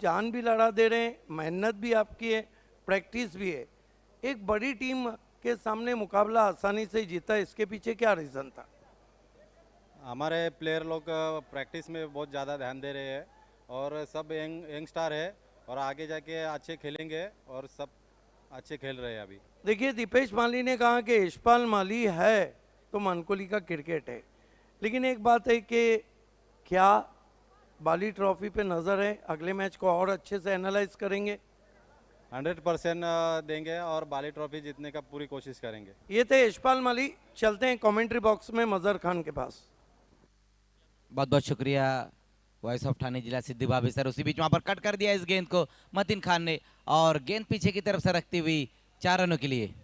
जान भी लड़ा दे रहे हैं, मेहनत भी आपकी है, प्रैक्टिस भी है, एक बड़ी टीम के सामने मुकाबला आसानी से जीता, इसके पीछे क्या रीज़न था? हमारे प्लेयर लोग प्रैक्टिस में बहुत ज़्यादा ध्यान दे रहे हैं और सब यंग स्टार है और आगे जाके अच्छे खेलेंगे और सब अच्छे खेल रहे हैं अभी। देखिए, दीपेश माली ने कहा कि यशपाल माली है तो मनकोली का क्रिकेट है, लेकिन एक बात है कि क्या बाली ट्रॉफी पे नज़र है, अगले मैच को और अच्छे से एनालाइज करेंगे? 100% देंगे और बाली ट्रॉफी जीतने का पूरी कोशिश करेंगे। ये थे यशपाल माली। चलते हैं कमेंट्री बॉक्स में मजहर खान के पास। बहुत बहुत शुक्रिया वॉइस ऑफ ठाणे जिला सिद्धि भाभी सर। उसी बीच वहां पर कट कर दिया इस गेंद को मतीन खान ने और गेंद पीछे की तरफ सरकती हुई 4 रनों के लिए।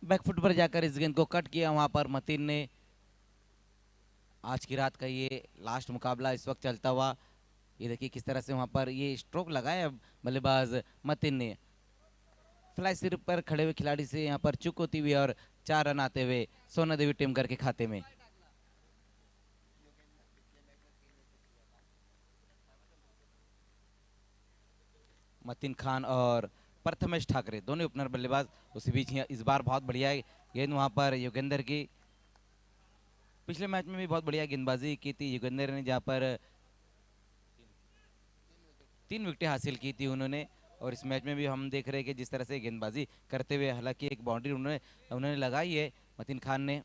बैकफुट पर जाकर इस गेंद को कट किया वहां पर मतीन ने। आज की रात का ये लास्ट मुकाबला इस वक्त चलता हुआ, ये देखिए किस तरह से वहां पर ये स्ट्रोक लगाया बल्लेबाज मतीन ने। फ्लाई सिर पर खड़े हुए खिलाड़ी से यहाँ पर चूक होती हुई और 4 रन आते हुए सोना देवी टेमकर के खाते में। मतीन खान और प्रथमेश ठाकरे दोनों ओपनर बल्लेबाज। उसी बीच इस बार बहुत बढ़िया गेंद वहां पर योगेंद्र की। पिछले मैच में भी बहुत बढ़िया गेंदबाजी की थी योगेंद्र ने, जहां पर 3 विकेटें हासिल की थी उन्होंने। और इस मैच में भी हम देख रहे हैं कि जिस तरह से गेंदबाजी करते हुए, हालांकि एक बाउंड्री उन्होंने लगाई है मतीन खान ने।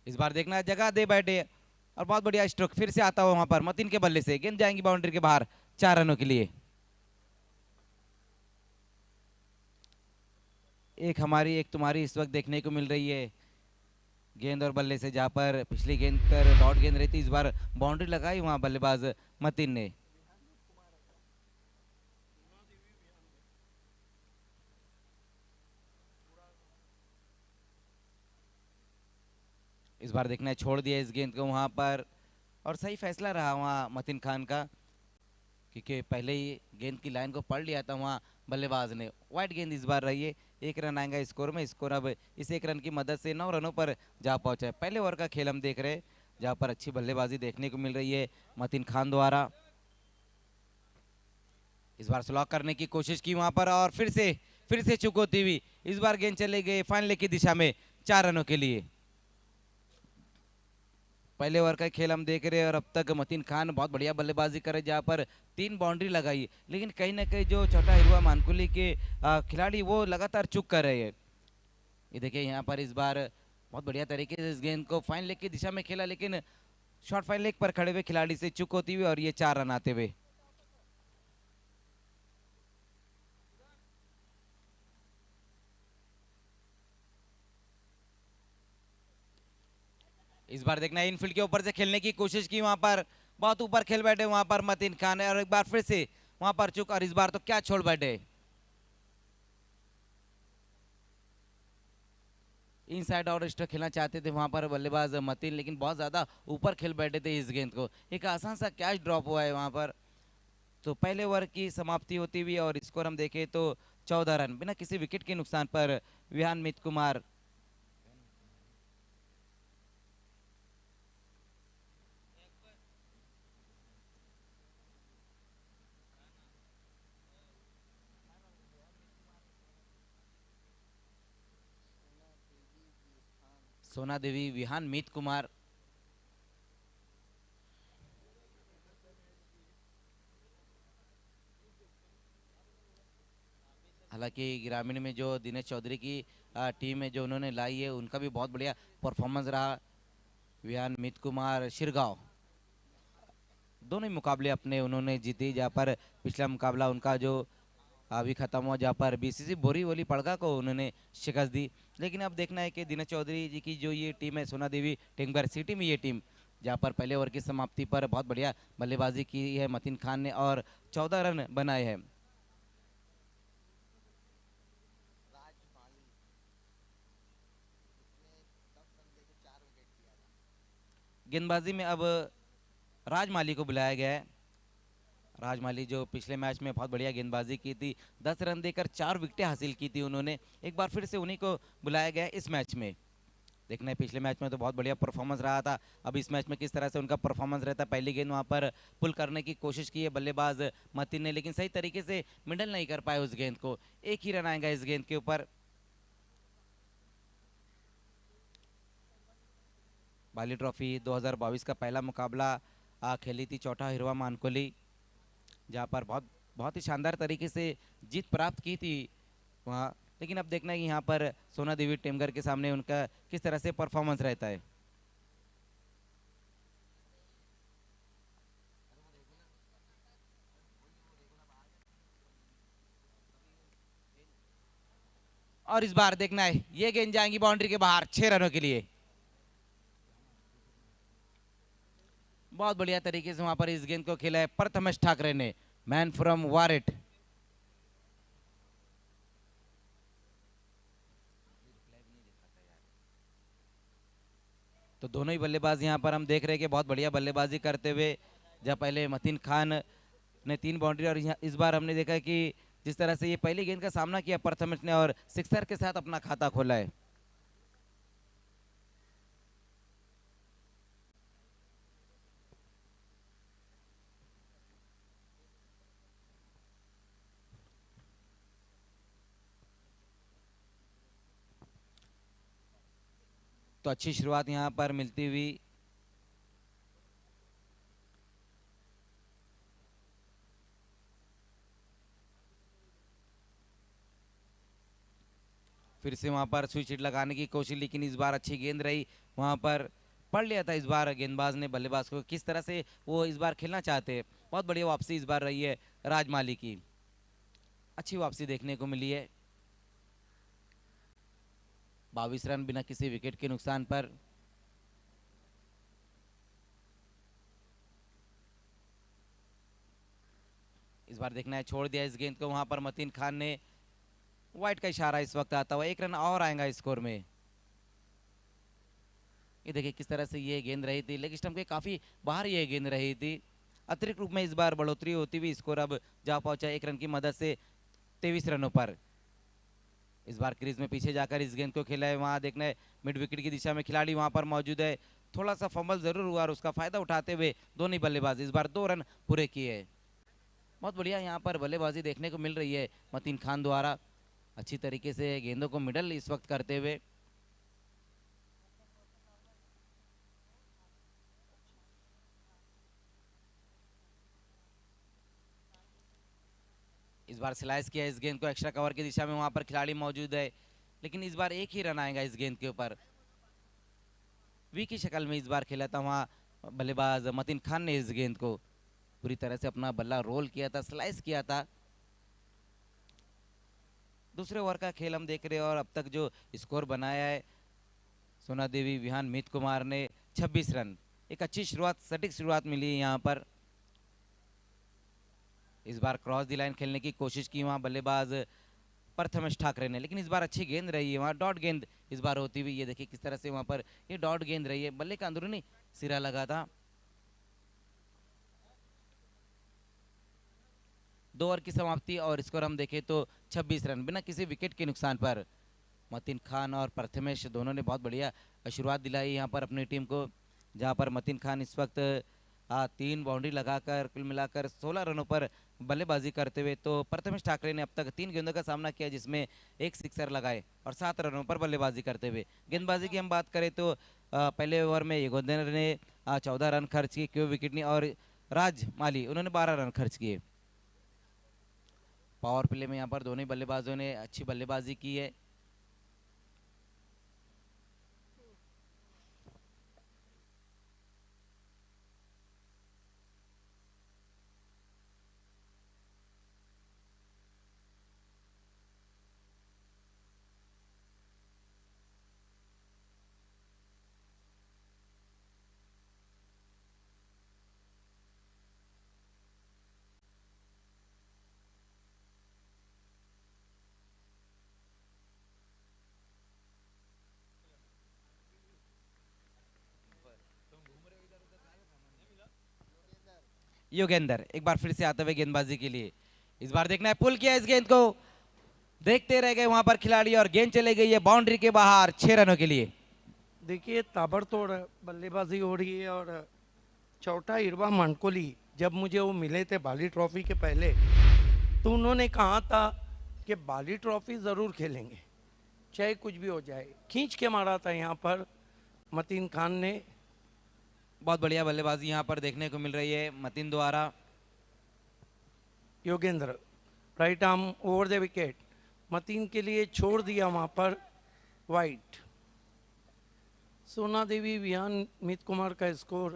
इस बार देखना जगह दे बैठे और बहुत बढ़िया स्ट्रोक फिर से आता हुआ वहां पर मतीन के बल्ले से। गेंद जाएंगी बाउंड्री के बाहर 4 रनों के लिए। एक हमारी एक तुम्हारी इस वक्त देखने को मिल रही है गेंद और बल्ले से, जहां पर पिछली गेंद पर डॉट गेंद रही थी, इस बार बाउंड्री लगाई वहां बल्लेबाज मतीन ने। इस बार देखना है छोड़ दिया इस गेंद को वहां पर, और सही फैसला रहा वहां मतीन खान का, क्योंकि पहले ही गेंद की लाइन को पढ़ लिया था वहां बल्लेबाज ने। वाइड गेंद इस बार रही है, 1 रन आएगा स्कोर में। स्कोर अब इस 1 रन की मदद से 9 रनों पर जा पहुंचा है। पहले ओवर का खेल हम देख रहे हैं, जहां पर अच्छी बल्लेबाजी देखने को मिल रही है मतीन खान द्वारा। इस बार स्लॉक करने की कोशिश की वहां पर और फिर से चूक होती हुई इस बार गेंद चले गए फाइनल की दिशा में 4 रनों के लिए। पहले ओवर का खेल हम देख रहे हैं और अब तक मतीन खान बहुत बढ़िया बल्लेबाजी करे, जहां पर 3 बाउंड्री लगाई, लेकिन कहीं ना कहीं जो छोटा हिरुआ मानकुली के खिलाड़ी वो लगातार चूक कर रहे हैं। ये देखिए यहाँ पर इस बार बहुत बढ़िया तरीके से इस गेंद को फाइन लेग की दिशा में खेला, लेकिन शॉर्ट फाइन लेग पर खड़े हुए खिलाड़ी से चूक होती हुई और ये 4 रन आते हुए। इस बार देखना है इनफील्ड के ऊपर से खेलने की कोशिश की, वहां पर बहुत ऊपर खेल बैठे वहां पर मतीन खान है और एक बार फिर से वहां पर चूक, और इस बार तो क्या छोड़ बैठे। इनसाइड आउट स्ट्रोक खेलना चाहते थे वहां पर बल्लेबाज मतीन, लेकिन बहुत ज्यादा ऊपर खेल बैठे थे इस गेंद को। एक आसान सा कैच ड्रॉप हुआ है वहां पर। तो पहले ओवर की समाप्ति होती हुई और स्कोर हम देखें तो 14 रन बिना किसी विकेट के नुकसान पर विहान मित कुमार सोना देवी विहान मित कुमार। हालांकि ग्रामीण में जो दिनेश चौधरी की टीम है जो उन्होंने लाई है, उनका भी बहुत बढ़िया परफॉर्मेंस रहा। विहान मित कुमार शिरगांव दोनों ही मुकाबले अपने उन्होंने जीती, जहाँ पर पिछला मुकाबला उनका जो अभी खत्म हुआ, जहाँ पर बीसीसी बोरीवली पड़गा को उन्होंने शिकस्त दी। लेकिन अब देखना है कि दिनेश चौधरी जी की जो ये टीम है सोना देवी टेंगबर सिटी में, ये टीम जहाँ पर पहले ओवर की समाप्ति पर बहुत बढ़िया बल्लेबाजी की है मतीन खान ने और 14 रन बनाए हैं। गेंदबाजी में अब राजमाली को बुलाया गया है। राजमाली जो पिछले मैच में बहुत बढ़िया गेंदबाजी की थी, 10 रन देकर 4 विकेटें हासिल की थी उन्होंने। एक बार फिर से उन्हीं को बुलाया गया इस मैच में। देखना है पिछले मैच में तो बहुत बढ़िया परफॉर्मेंस रहा था, अब इस मैच में किस तरह से उनका परफॉर्मेंस रहता है। पहली गेंद वहां पर पुल करने की कोशिश की है बल्लेबाज मतीन ने, लेकिन सही तरीके से मिडल नहीं कर पाए उस गेंद को। एक ही रन आएगा इस गेंद के ऊपर। बाली ट्रॉफी 2022 का पहला मुकाबला खेली थी चौथा हिरवा मानकोली, जहाँ पर बहुत बहुत ही शानदार तरीके से जीत प्राप्त की थी वहाँ। लेकिन अब देखना है कि यहाँ पर सोना देवी टेमगर के सामने उनका किस तरह से परफॉर्मेंस रहता है। और इस बार देखना है ये गेंद जाएंगी बाउंड्री के बाहर 6 रनों के लिए। बहुत बढ़िया तरीके से वहां पर इस गेंद को खेला है प्रथमेश ठाकरे ने, मैन फ्रॉम वारेट। तो दोनों ही बल्लेबाज यहां पर हम देख रहे हैं कि बहुत बढ़िया बल्लेबाजी करते हुए, जब पहले मतीन खान ने 3 बाउंड्री और इस बार हमने देखा कि जिस तरह से ये पहली गेंद का सामना किया प्रथमेश ने और सिक्सर के साथ अपना खाता खोला है। तो अच्छी शुरुआत यहां पर मिलती हुई। फिर से वहां पर स्विच हिट लगाने की कोशिश, लेकिन इस बार अच्छी गेंद रही, वहां पर पढ़ लिया था इस बार गेंदबाज ने बल्लेबाज को, किस तरह से वो इस बार खेलना चाहते हैं। बहुत बढ़िया वापसी इस बार रही है राजमाली की, अच्छी वापसी देखने को मिली है। 22 रन बिना किसी विकेट के नुकसान पर। इस बार देखना है छोड़ दिया इस गेंद को, वहां पर मतीन खान ने, वाइट का इशारा इस वक्त आता हुआ, 1 रन और आएगा स्कोर में। ये देखिए किस तरह से ये गेंद रही थी, लेग स्टंप के काफी बाहर ये गेंद रही थी। अतिरिक्त रूप में इस बार बढ़ोतरी होती हुई स्कोर अब जा पहुंचा 1 रन की मदद से 23 रनों पर। इस बार क्रीज में पीछे जाकर इस गेंद को खेला है, वहां देखना है मिड विकेट की दिशा में खिलाड़ी वहां पर मौजूद है। थोड़ा सा फंबल जरूर हुआ और उसका फायदा उठाते हुए दोनों ही बल्लेबाज इस बार 2 रन पूरे किए। बहुत बढ़िया यहाँ पर बल्लेबाजी देखने को मिल रही है मतीन खान द्वारा, अच्छी तरीके से गेंदों को मिडल इस वक्त करते हुए। इस बार स्लाइस किया इस गेंद को एक्स्ट्रा कवर की दिशा में, वहां पर खिलाड़ी मौजूद है, लेकिन इस बार एक ही रन आएगा इस गेंद के ऊपर। वी की शक्ल में इस बार खेला था वहां बल्लेबाज मतीन खान ने, इस गेंद को पूरी तरह से अपना बल्ला रोल किया था, स्लाइस किया था। दूसरे ओवर का खेल हम देख रहे हैं और अब तक जो स्कोर बनाया है सोना देवी विहान मीत कुमार ने 26 रन। एक अच्छी शुरुआत, सटीक शुरुआत मिली है यहाँ पर। इस बार क्रॉस दी लाइन खेलने की कोशिश की वहां बल्लेबाज प्रथमेश ठाकरे ने, लेकिन इस बार अच्छी गेंद रही है, वहां डॉट गेंद इस बार होती हुई। ये देखिए किस तरह से वहां पर ये डॉट गेंद रही है, बल्ले का अंदरूनी सिरा लगा था। 2 ओवर की समाप्ति और स्कोर हम देखें तो 26 रन बिना किसी विकेट के नुकसान पर। मतीन खान और प्रथमेश दोनों ने बहुत बढ़िया शुरुआत दिलाई यहाँ पर अपनी टीम को, जहाँ पर मतीन खान इस वक्त 3 बाउंड्री लगाकर कुल मिलाकर 16 रनों पर बल्लेबाजी करते हुए, तो प्रथमेश ठाकरे ने अब तक 3 गेंदों का सामना किया जिसमें 1 सिक्सर लगाए और 7 रनों पर बल्लेबाजी करते हुए। गेंदबाजी की हम बात करें तो पहले ओवर में युगोधर ने 14 रन खर्च किए, क्यों विकेट नहीं, और राज माली उन्होंने 12 रन खर्च किए। पावर प्ले में यहाँ पर दोनों बल्लेबाजों ने अच्छी बल्लेबाजी की है। योगेंद्र एक बार फिर से आते हुए गेंदबाजी के लिए, इस बार देखना है पुल किया इस गेंद को, देखते रह गए वहां पर खिलाड़ी और गेंद चले गई है बाउंड्री के बाहर 6 रनों के लिए। देखिए ताबड़तोड़ बल्लेबाजी हो रही है और चौथा इरवा मानकोली जब मुझे वो मिले थे बाली ट्रॉफी के पहले तो उन्होंने कहा था कि बाली ट्रॉफी ज़रूर खेलेंगे चाहे कुछ भी हो जाए। खींच के मारा था यहाँ पर मतीन खान ने। बहुत बढ़िया बल्लेबाजी यहाँ पर देखने को मिल रही है मतीन द्वारा। Yogendra right arm over the wicket, Mateen के लिए छोड़ दिया वहाँ पर वाइट। सोना देवी विहान मीत कुमार का स्कोर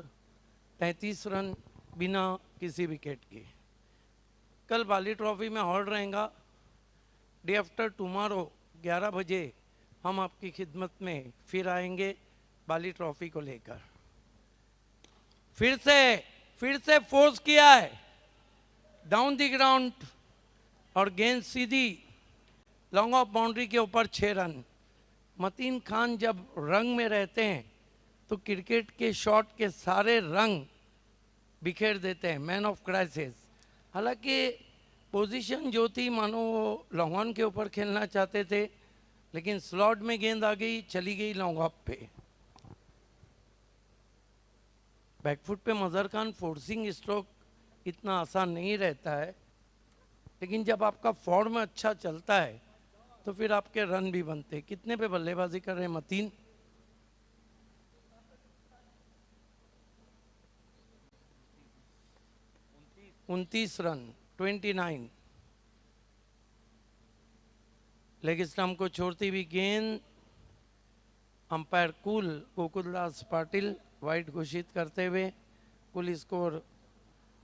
33 रन बिना किसी विकेट के। कल बाली ट्रॉफी में हॉल्ड रहेगा। डे आफ्टर टुमारो 11 बजे हम आपकी खिदमत में फिर आएंगे बाली ट्रॉफी को लेकर। फिर से फोर्स किया है डाउन द ग्राउंड और गेंद सीधी लॉन्ग ऑफ बाउंड्री के ऊपर 6 रन। मतीन खान जब रंग में रहते हैं तो क्रिकेट के शॉट के सारे रंग बिखेर देते हैं। Man of crisis. हालांकि पोजीशन जो थी मानो वो लॉन्ग ऑन के ऊपर खेलना चाहते थे लेकिन स्लॉट में गेंद आ गई, चली गई लॉन्ग ऑफ पे। बैकफुट पे मजहर खान फोर्सिंग स्ट्रोक इतना आसान नहीं रहता है लेकिन जब आपका फॉर्म अच्छा चलता है तो फिर आपके रन भी बनते हैं। कितने पे बल्लेबाजी कर रहे हैं मतीन? उनतीस रन 29। लेग स्टंप को छोड़ती हुई गेंद। अंपायर कुल गोकुलदास पाटिल वाइड घोषित करते हुए कुल स्कोर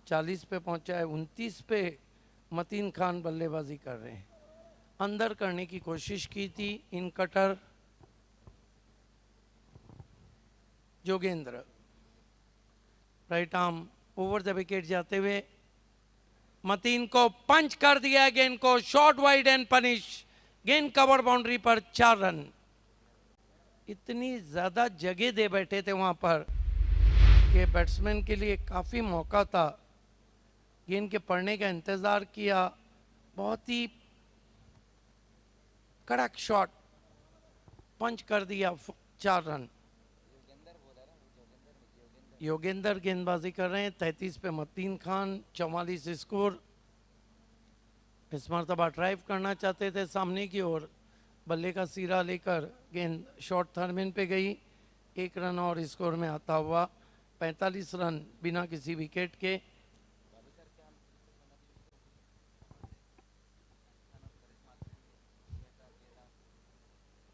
40 पे पहुंचा है। 29 पे मतीन खान बल्लेबाजी कर रहे हैं। अंदर करने की कोशिश की थी incutter. Jogendra right arm over the wicket जाते हुए मतीन को पंच कर दिया गेंद को। Short wide and punish. गेंद कवर बाउंड्री पर 4 रन। इतनी ज्यादा जगह दे बैठे थे वहां पर कि बैट्समैन के लिए काफी मौका था। गेंद के पड़ने का इंतजार किया। बहुत ही कड़क शॉट पंच कर दिया 4 रन। योगेंद्र गेंदबाजी कर रहे हैं। 33 पे मतीन खान 44 स्कोर। इस मरतबा ड्राइव करना चाहते थे सामने की ओर। बल्ले का सिरा लेकर गेंद शॉर्ट थर्मिन पे गई। 1 रन और स्कोर में आता हुआ 45 रन बिना किसी विकेट के।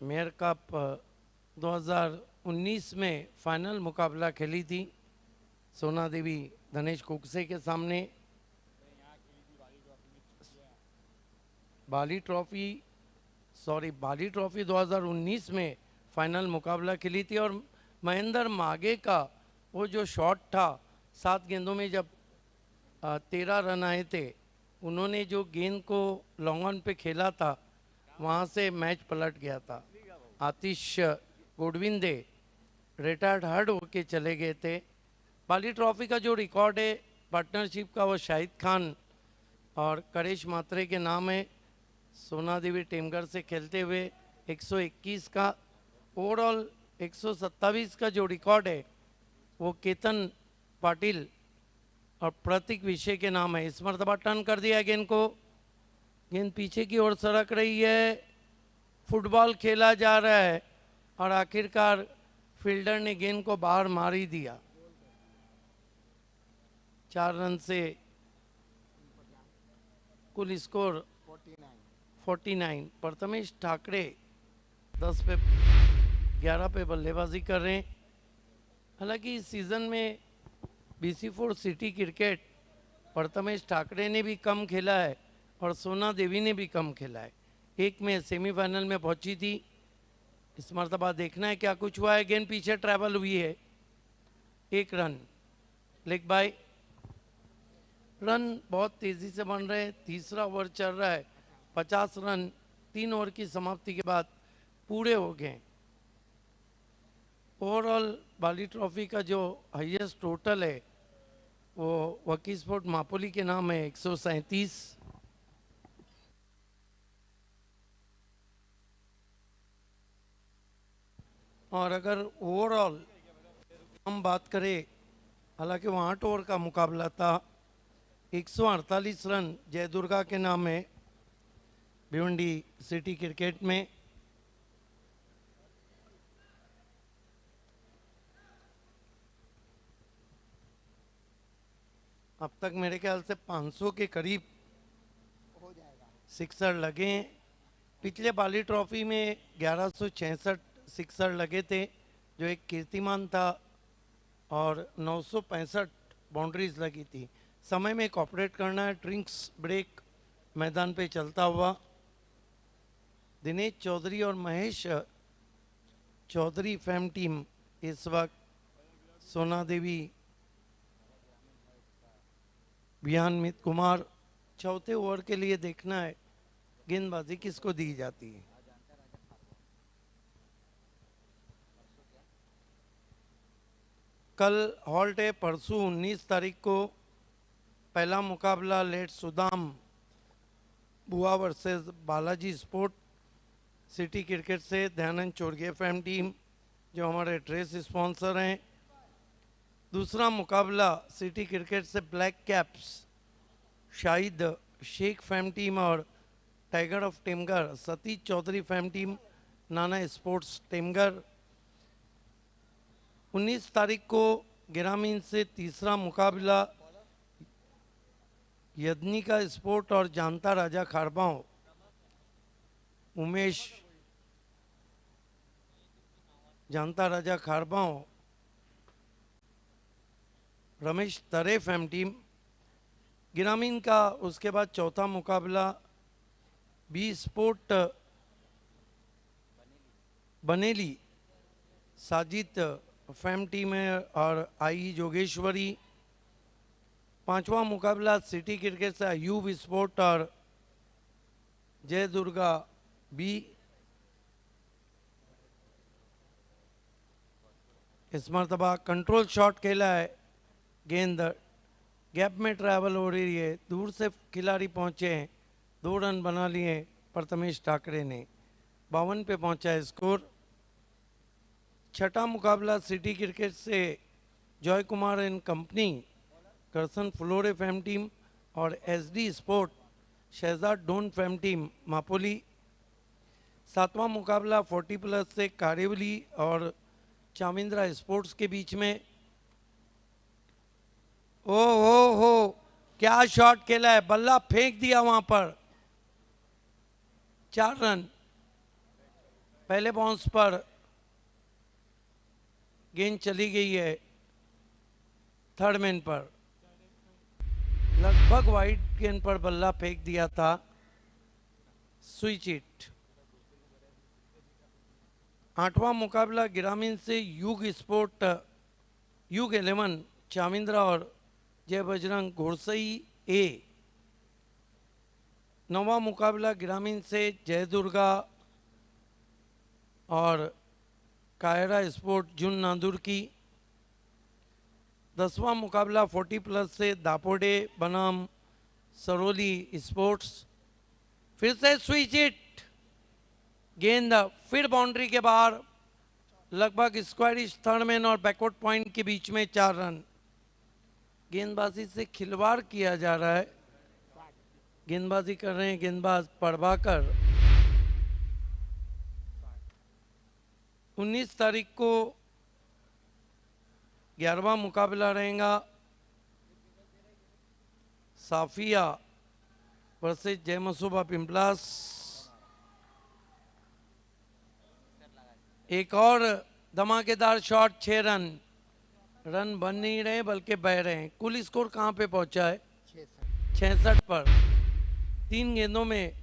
मेयर कप 2019 में फाइनल मुकाबला खेली थी सोना देवी धनेश कुकसे के सामने। बाली ट्रॉफी 2019 में फाइनल मुकाबला खेली थी और महेंद्र मागे का वो जो शॉट था 7 गेंदों में जब 13 रन आए थे, उन्होंने जो गेंद को लॉन्ग ऑन पे खेला था वहाँ से मैच पलट गया था। आतिश गोडविंदे रिटायर्ड हर्ड होके चले गए थे। बाली ट्रॉफी का जो रिकॉर्ड है पार्टनरशिप का वो शाहिद खान और करेश मात्रे के नाम है। सोना देवी टेमगढ़ से खेलते हुए 121 का। ओवरऑल 127 का जो रिकॉर्ड है वो केतन पाटिल और प्रतीक विषय के नाम है। इस मरतबा टर्न कर दिया गेंद को। गेंद पीछे की ओर सरक रही है। फुटबॉल खेला जा रहा है और आखिरकार फील्डर ने गेंद को बाहर मार ही दिया। 4 रन से कुल स्कोर 49। प्रथमेश ठाकरे 10 पे 11 पे बल्लेबाजी कर रहे हैं। हालांकि इस सीज़न में BC4 city cricket Prathamesh Thackeray ने भी कम खेला है और सोना देवी ने भी कम खेला है। एक में सेमीफाइनल में पहुंची थी। इस मरतबा देखना है क्या कुछ हुआ है। गेंद पीछे ट्रैवल हुई है। 1 रन लेग बाय। रन बहुत तेज़ी से बन रहे हैं। तीसरा ओवर चल रहा है। 50 रन 3 ओवर की समाप्ति के बाद पूरे हो गए। ओवरऑल बाली ट्रॉफी का जो हाईएस्ट टोटल है वो वकी स्पोर्ट मापोली के नाम है 137। और अगर ओवरऑल हम बात करें, हालांकि वहाँ 8 ओवर का मुकाबला था, 148 रन जयदुर्गा के नाम है भिवंडी सिटी क्रिकेट में। अब तक मेरे ख्याल से 500 के करीब सिक्सर लगे हैं। पिछले बाली ट्रॉफी में 1166 सिक्सर लगे थे जो एक कीर्तिमान था, और 965 बाउंड्रीज लगी थी। समय में कॉपरेट करना है। ड्रिंक्स ब्रेक मैदान पे चलता हुआ दिनेश चौधरी और महेश चौधरी फैम टीम इस वक्त सोना देवी, विहान मित कुमार। चौथे ओवर के लिए देखना है गेंदबाजी किसको दी जाती है। कल हॉल्ट है, परसों 19 तारीख को पहला मुकाबला लेट सुदाम बुआ versus Balaji sport city cricket से दयानंद चोरगे फैम टीम जो हमारे ड्रेस स्पॉन्सर हैं। दूसरा मुकाबला सिटी क्रिकेट से black caps Shahid Sheikh fam team और tiger of Temghar Satish Chaudhary fam team Nana sports Temghar. 19 तारीख को ग्रामीण से तीसरा मुकाबला यदनी का स्पोर्ट और जानता राजा खारबाओं उमेश जानता राजा खारबाओं रमेश तरे फैम टीम ग्रामीण का। उसके बाद चौथा मुकाबला बी स्पोर्ट बनेली साजिद फैम टीम है और आई जोगेश्वरी। पांचवा मुकाबला सिटी क्रिकेट से अयूब स्पोर्ट और जय दुर्गा बी। इस मरतबा कंट्रोल शॉट खेला है, गेंद गैप में ट्रैवल हो रही है, दूर से खिलाड़ी पहुंचे हैं, 2 रन बना लिए प्रथमेश ठाकरे ने। 52 पे पहुंचा है स्कोर। छठा मुकाबला सिटी क्रिकेट से जॉय कुमार एंड कंपनी करसन फ्लोरे फैम टीम और एसडी स्पोर्ट शहजाद डोन फैम टीम मापोली। सातवां मुकाबला 40+ से कारेवली और चामिंद्रा स्पोर्ट्स के बीच में। हो क्या शॉट खेला है, बल्ला फेंक दिया वहां पर। 4 रन पहले बाउंस पर गेंद चली गई है थर्ड मैन पर, लगभग वाइड गेंद पर बल्ला फेंक दिया था। Switch it. आठवां मुकाबला ग्रामीण से युग स्पोर्ट युग 11 चामिंद्रा और जय बजरंग घोड़सई ए। नौवां मुकाबला ग्रामीण से जय दुर्गा और कायरा स्पोर्ट जुन नांदुर की। 10वां मुकाबला 40+ से दापोडे बनाम सरोली स्पोर्ट्स। फिर से स्विच इट, गेंद फिर बाउंड्री के बाहर, लगभग स्क्वायरिश थर्ड मैन और बैकवर्ड पॉइंट के बीच में 4 रन। गेंदबाजी से खिलवाड़ किया जा रहा है, गेंदबाजी कर रहे हैं गेंदबाज पड़वाकर। 19 तारीख को 11वां मुकाबला रहेगा साफिया वर्सेस जय मसूबा पिंपलास। एक और धमाकेदार शॉट, 6 रन। रन बन नहीं रहे बल्कि बह रहे हैं। कुल स्कोर कहाँ पे पहुंचा है? 66 पर।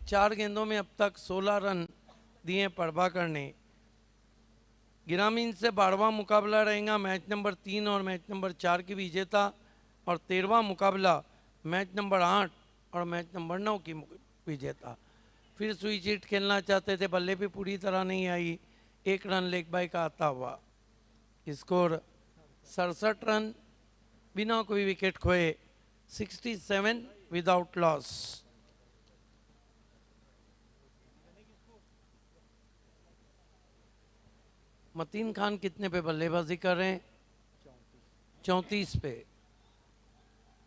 4 गेंदों में अब तक 16 रन दिए पड़वाकर ने। ग्रामीण से 12वां मुकाबला रहेगा मैच नंबर 3 और मैच नंबर 4 की विजेता, और 13वां मुकाबला मैच नंबर 8 और मैच नंबर 9 की विजेता। फिर स्विच हिट खेलना चाहते थे, बल्ले पे पूरी तरह नहीं आई, 1 रन लेग बाय का आता हुआ। स्कोर 67 रन बिना कोई विकेट खोए, 67 विदाउट लॉस। मतीन खान कितने पे बल्लेबाजी कर रहे हैं? 34 पे।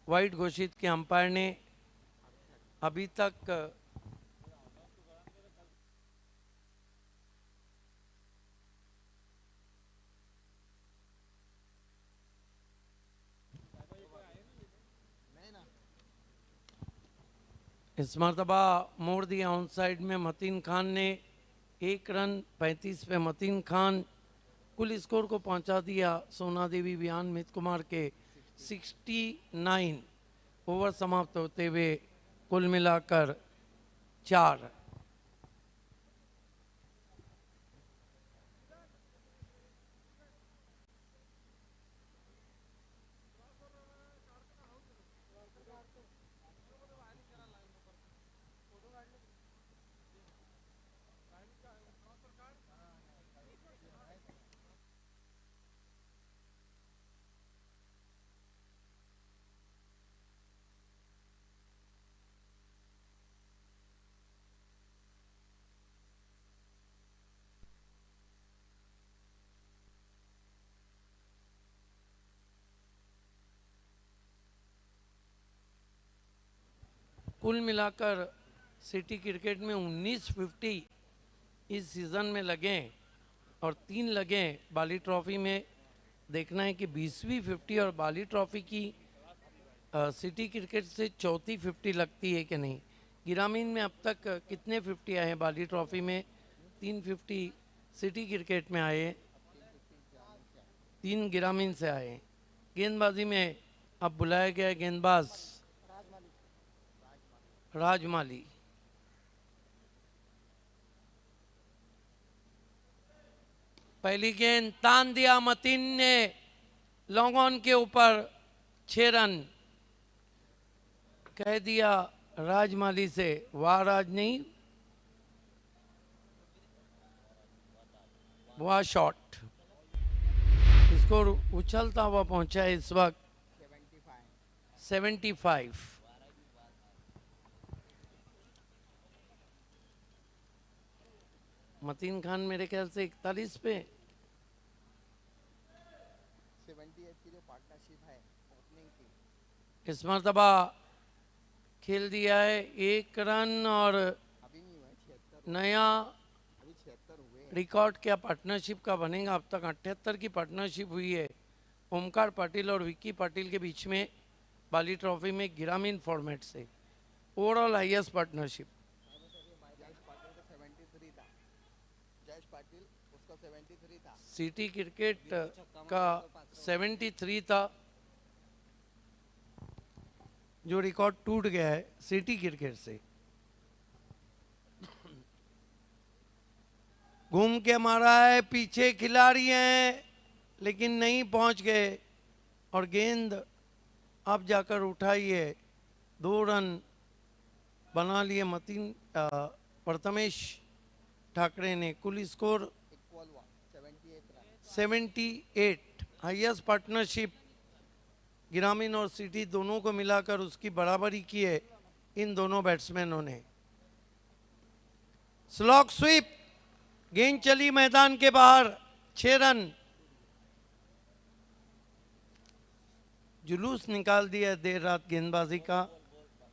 वाइड घोषित किया अंपायर ने। अभी तक इस मरतबा मोड़ दिया ऑन साइड में मतीन खान ने। 1 रन 35 पे मतीन खान कुल स्कोर को पहुंचा दिया सोना देवी विहान मित कुमार के 69 ओवर समाप्त होते हुए कुल मिलाकर 4। कुल मिलाकर सिटी क्रिकेट में 19 50 इस सीज़न में लगे और 3 लगे बाली ट्रॉफी में। देखना है कि 20वीं 50 और बाली ट्रॉफी की सिटी क्रिकेट से चौथी 50 लगती है कि नहीं। ग्रामीण में अब तक कितने 50 आए हैं बाली ट्रॉफी में? 3 50 सिटी क्रिकेट में आए, 3 ग्रामीण से आए। गेंदबाजी में अब बुलाया गया है गेंदबाज राजमाली। पहली गेंद तान दिया मतीन ने लॉन्ग ऑन के ऊपर, 6 रन। कह दिया राजमाली से वाह राज नहीं, वाह शॉट। स्कोर उछलता हुआ पहुंचा है इस वक्त 75। मतीन खान मेरे ख्याल से 41 पे। 78 की जो पार्टनरशिप है ओपनिंग की, इस मरतबा खेल दिया है 1 रन और अभी नहीं हुआ है 76, नया अभी 76 हुए हैं। रिकॉर्ड क्या पार्टनरशिप का बनेगा? अब तक 78 की पार्टनरशिप हुई है ओमकार पाटिल और विक्की पाटिल के बीच में बाली ट्रॉफी में ग्रामीण फॉर्मेट से। Overall highest partnership. Jayesh Patil का 73 था, जयेश पाटिल उसका 73 था। सिटी क्रिकेट का 73 था, जो रिकॉर्ड टूट गया है सिटी क्रिकेट से। घूम के मारा है, पीछे खिलाड़ी हैं लेकिन नहीं पहुंच गए और गेंद अब जाकर उठाई है। 2 रन बना लिए मतीन प्रथमेश ठाकरे ने। कुल स्कोर इक्वल हुआ 78 रन। 78। हाईएस्ट पार्टनरशिप ग्रामीण और सिटी दोनों को मिलाकर उसकी बराबरी की है इन दोनों बैट्समैनों ने। स्लॉग स्वीप, गेंद चली मैदान के बाहर, 6 रन। जुलूस निकाल दिया है देर रात गेंदबाजी का।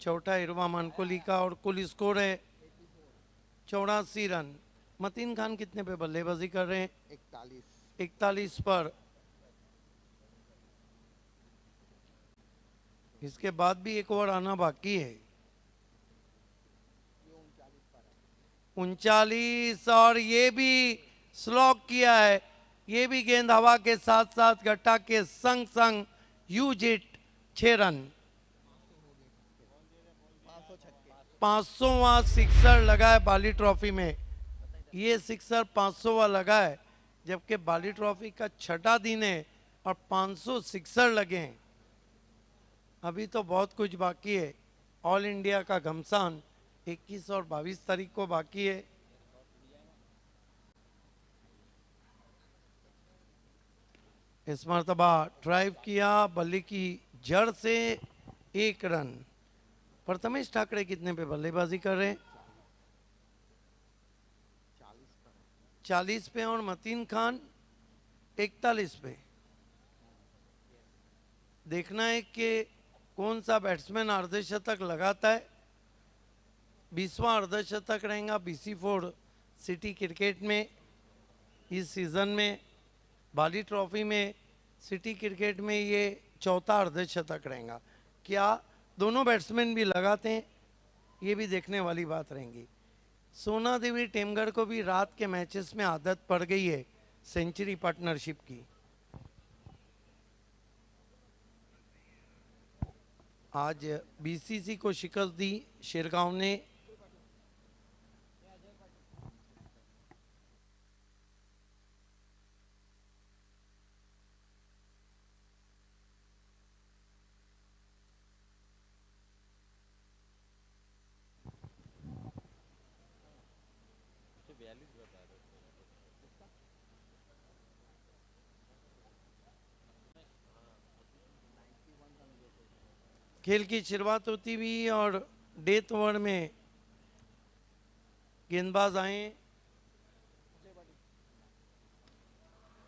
चौथा इरवा मानकोली का और कुल स्कोर है 84 रन। मतीन खान कितने पे बल्लेबाजी कर रहे हैं? 41 पर। इसके बाद भी एक ओवर आना बाकी है। 39 और ये भी स्लॉक किया है। ये भी गेंद हवा के साथ साथ गट्टा के संग संग यूज इट, 6 रन। 500वां सिक्सर लगा है बाली ट्रॉफी में। ये सिक्सर 500वां लगा है, जबकि बाली ट्रॉफी का 6ठा दिन है और 500 सिक्सर लगे हैं। अभी तो बहुत कुछ बाकी है। ऑल इंडिया का घमसान 21 और 22 तारीख को बाकी है। इस मरतबा ड्राइव किया बल्ले की जड़ से, 1 रन। प्रथमेश ठाकरे कितने पे बल्लेबाजी कर रहे हैं? 40 पे और मतीन खान 41 पे देखना है कि कौन सा बैट्समैन अर्धशतक लगाता है। 20वां अर्धशतक रहेगा BC4 सिटी क्रिकेट में इस सीज़न में। बाली ट्रॉफी में सिटी क्रिकेट में ये चौथा अर्धशतक रहेगा। क्या दोनों बैट्समैन भी लगाते हैं, ये भी देखने वाली बात रहेंगी। सोना देवी टेमगढ़ को भी रात के मैचेस में आदत पड़ गई है सेंचुरी पार्टनरशिप की। आज BCC को शिकस्त दी शिरगांव ने। खेल की शुरुआत होती हुई और डेथ ओवर में गेंदबाज आए।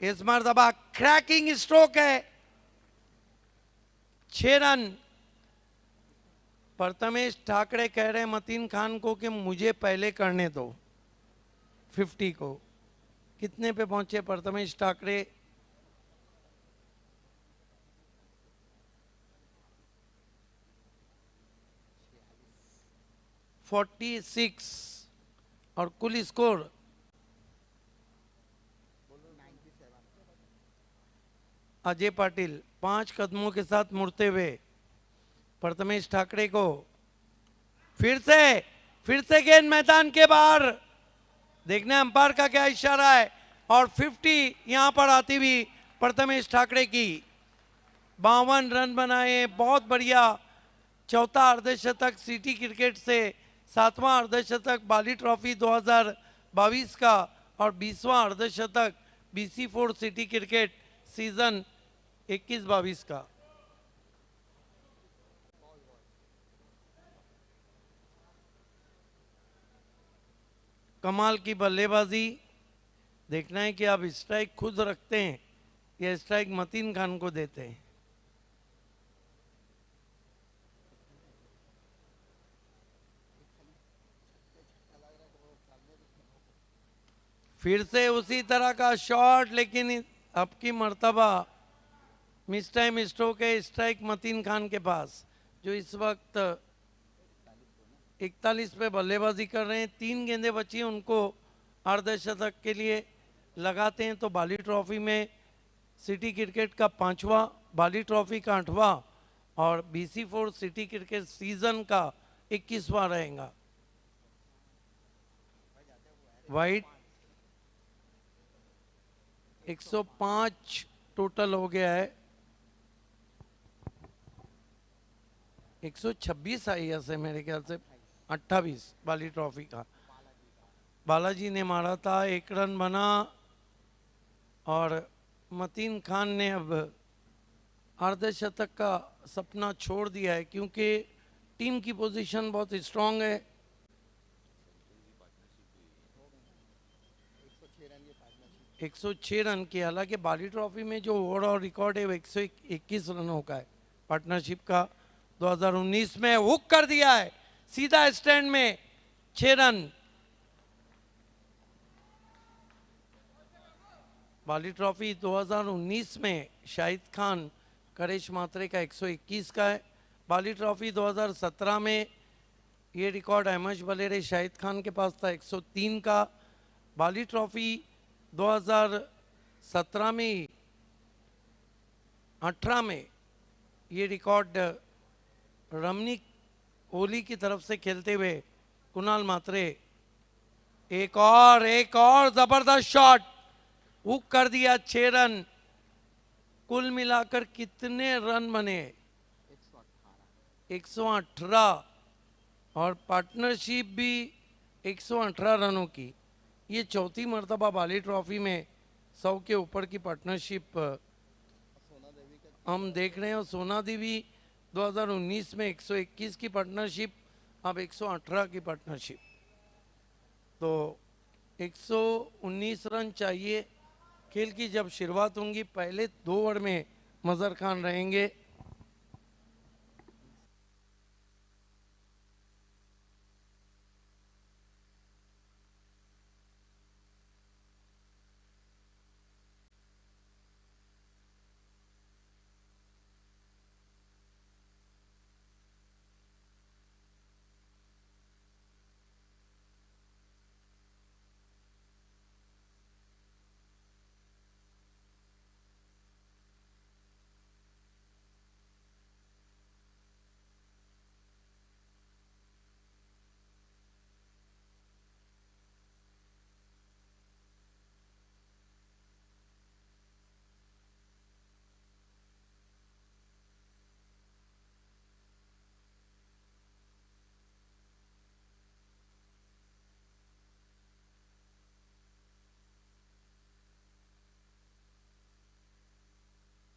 इस मरतबा क्रैकिंग स्ट्रोक है, 6 रन। प्रथमेश ठाकरे कह रहे मतीन खान को कि मुझे पहले करने दो 50 को। कितने पे पहुंचे प्रथमेश ठाकरे? 46 और कुल स्कोर 97। अजय पाटिल 5 कदमों के साथ मुड़ते हुए प्रथमेश ठाकरे को फिर से गेंद मैदान के बाहर। देखना अंपायर का क्या इशारा है। और 50 यहां पर आती हुई प्रथमेश ठाकरे की। 52 रन बनाए, बहुत बढ़िया। चौथा अर्धशतक सिटी क्रिकेट से, 7वां अर्धशतक बाली ट्रॉफी 2022 का और 20वां अर्धशतक BC4 सिटी क्रिकेट सीजन 21-22 का। कमाल की बल्लेबाजी। देखना है कि आप स्ट्राइक खुद रखते हैं या स्ट्राइक मतीन खान को देते हैं। फिर से उसी तरह का शॉट, लेकिन अब की मर्तबा मिस टाइम स्ट्रोक है। स्ट्राइक मतीन खान के पास, जो इस वक्त 41 पे बल्लेबाजी कर रहे हैं। 3 गेंदें बची हैं, उनको अर्धशतक के लिए लगाते हैं तो बाली ट्रॉफी में सिटी क्रिकेट का 5वां, बाली ट्रॉफी का 8वां और BC4 सिटी क्रिकेट सीजन का 21वां रहेगा। वाइड 105 टोटल हो गया है। 126 IS है मेरे ख्याल से, 28 बाली ट्रॉफी का। बालाजी ने मारा था, 1 रन बना और मतीन खान ने अब अर्धशतक का सपना छोड़ दिया है क्योंकि टीम की पोजीशन बहुत स्ट्रांग है। 106 रन की। हालांकि बाली ट्रॉफी में जो ओवरऑल रिकॉर्ड है वो 121 रनों का है पार्टनरशिप का। 2019 में हुक कर दिया है सीधा स्टैंड में, 6 रन। बाली ट्रॉफी 2019 में शाहिद खान करेश मात्रे का 121 का है। बाली ट्रॉफी 2017 में ये रिकॉर्ड अहमद बलेरे शाहिद खान के पास था, 103 का। बाली ट्रॉफी 2017 में 18 में ये रिकॉर्ड रमनी ओली की तरफ से खेलते हुए कुणाल मात्रे। एक और जबरदस्त शॉट, हुक कर दिया, 6 रन। कुल मिलाकर कितने रन बने? 118 और पार्टनरशिप भी 118 रनों की। ये चौथी मर्तबा बाली ट्रॉफी में 100 के ऊपर की पार्टनरशिप हम देख रहे हैं। और सोना देवी 2019 में 121 की पार्टनरशिप, अब 118 की पार्टनरशिप। तो 119 रन चाहिए खेल की जब शुरुआत होंगी, पहले 2 ओवर में मजहर खान रहेंगे।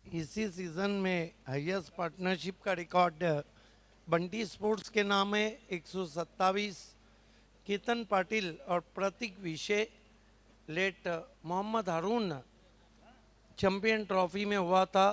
इसी सीजन में हाईएस्ट पार्टनरशिप का रिकॉर्ड बंटी स्पोर्ट्स के नाम है 127। केतन पाटिल और प्रतीक विषय लेट मोहम्मद हारून चैंपियन ट्रॉफी में हुआ था।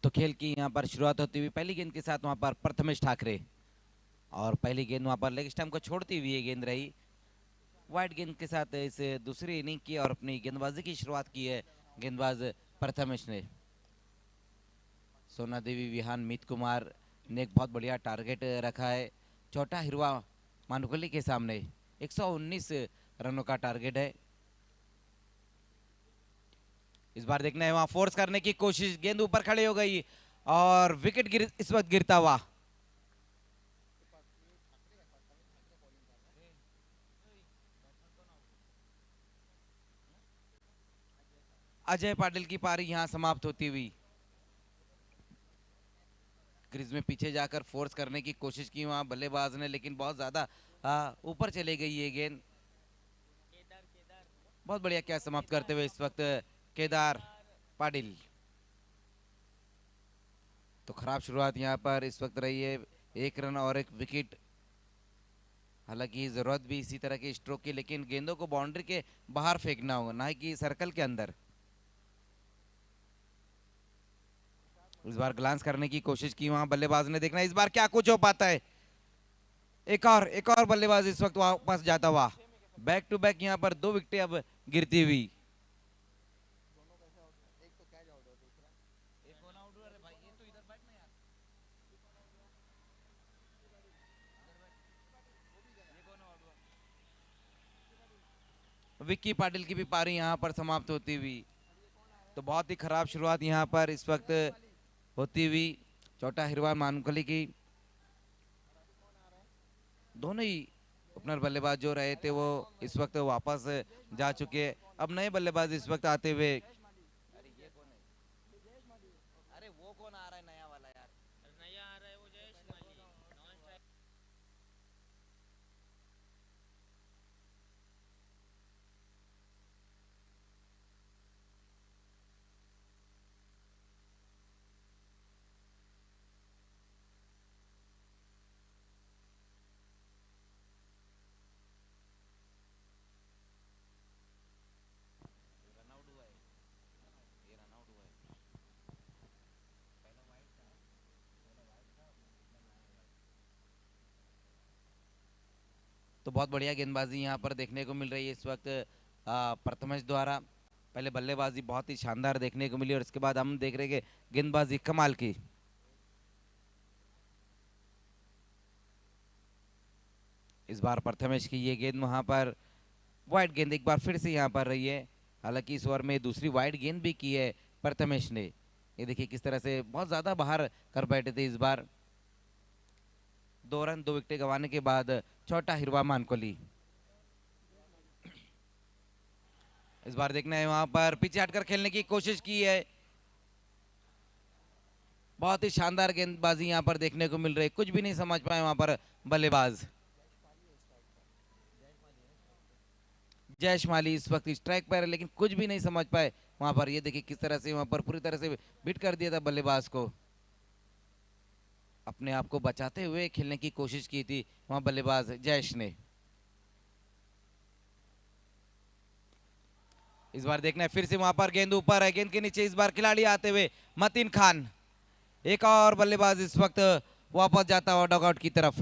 तो खेल की यहाँ पर शुरुआत होती हुई पहली गेंद के साथ वहाँ पर प्रथमेश ठाकरे, और पहली गेंद वहाँ पर लेग स्टंप को छोड़ती हुई ये गेंद रही। वाइड गेंद के साथ इस दूसरी इनिंग की और अपनी गेंदबाजी की शुरुआत की है गेंदबाज प्रथमेश ने। सोना देवी विहान मीत कुमार ने एक बहुत बढ़िया टारगेट रखा है। छोटा हिरवा मानुकली के सामने 119 रनों का टारगेट है। इस बार देखना है वहां फोर्स करने की कोशिश, गेंद ऊपर खड़ी हो गई और विकेट इस वक्त गिरता हुआ। अजय पाटिल की पारी यहां समाप्त होती हुई। क्रीज में पीछे जाकर फोर्स करने की कोशिश की वहां बल्लेबाज ने, लेकिन बहुत ज्यादा ऊपर चले गई ये गेंद। बहुत बढ़िया क्या समाप्त करते हुए इस वक्त केदार पाटिल। तो खराब शुरुआत यहां पर इस वक्त रही है, 1 रन और 1 विकेट। हालांकि जरूरत भी इसी तरह के स्ट्रोक की, लेकिन गेंदों को बाउंड्री के बाहर फेंकना होगा, ना कि सर्कल के अंदर। इस बार ग्लांस करने की कोशिश की वहां बल्लेबाज ने, देखना इस बार क्या कुछ हो पाता है। एक और बल्लेबाज इस वक्त वापस जाता हुआ। बैक टू बैक यहां पर 2 विकेटें अब गिरती हुई। विक्की पाटिल की भी पारी यहां पर समाप्त होती हुई। तो बहुत ही खराब शुरुआत यहाँ पर इस वक्त होती हुई छोटा हिरवा मानकोली की। दोनों ही ओपनर बल्लेबाज जो रहे थे वो इस वक्त वापस जा चुके हैं। अब नए बल्लेबाज इस वक्त आते हुए। अरे ये कौन है? अरे वो कौन आ रहा है नया वाला यार? नया आ रहा है वो जयेश माली नॉन स्ट्राइक। रन आउट हुआ है, ये रन आउट हुआ है। तो बहुत बढ़िया गेंदबाजी यहाँ पर देखने को मिल रही है इस वक्त प्रथमेश द्वारा। पहले बल्लेबाजी बहुत ही शानदार देखने को मिली और इसके बाद हम देख रहे हैं कि गेंदबाजी कमाल की। इस बार प्रथमेश की ये गेंद वहां पर वाइड गेंद एक बार फिर से यहाँ पर रही है। हालांकि इस ओवर में दूसरी वाइड गेंद भी की है प्रथमेश ने। ये देखिए किस तरह से बहुत ज्यादा बाहर कर बैठे थे इस बार। 2 रन 2 विकेट गंवाने के बाद छोटा हिरवा मानकोली। इस बार देखना है वहां पर पीछे हटकर खेलने की कोशिश की है। बहुत ही शानदार गेंदबाजी यहाँ पर देखने को मिल रही है। कुछ भी नहीं समझ पाए वहां पर बल्लेबाज। जयेश माली इस वक्त स्ट्राइक पर है लेकिन कुछ भी नहीं समझ पाए वहां पर। ये देखिए किस तरह से वहां पर पूरी तरह से बीट कर दिया था बल्लेबाज को। अपने आप को बचाते हुए खेलने की कोशिश की थी वहां बल्लेबाज जयेश ने। इस बार देखना है फिर से वहां पर गेंद ऊपर है, गेंद के नीचे इस बार खिलाड़ी आते हुए मतीन खान। एक और बल्लेबाज इस वक्त वापस जाता हुआ डॉगआउट की तरफ।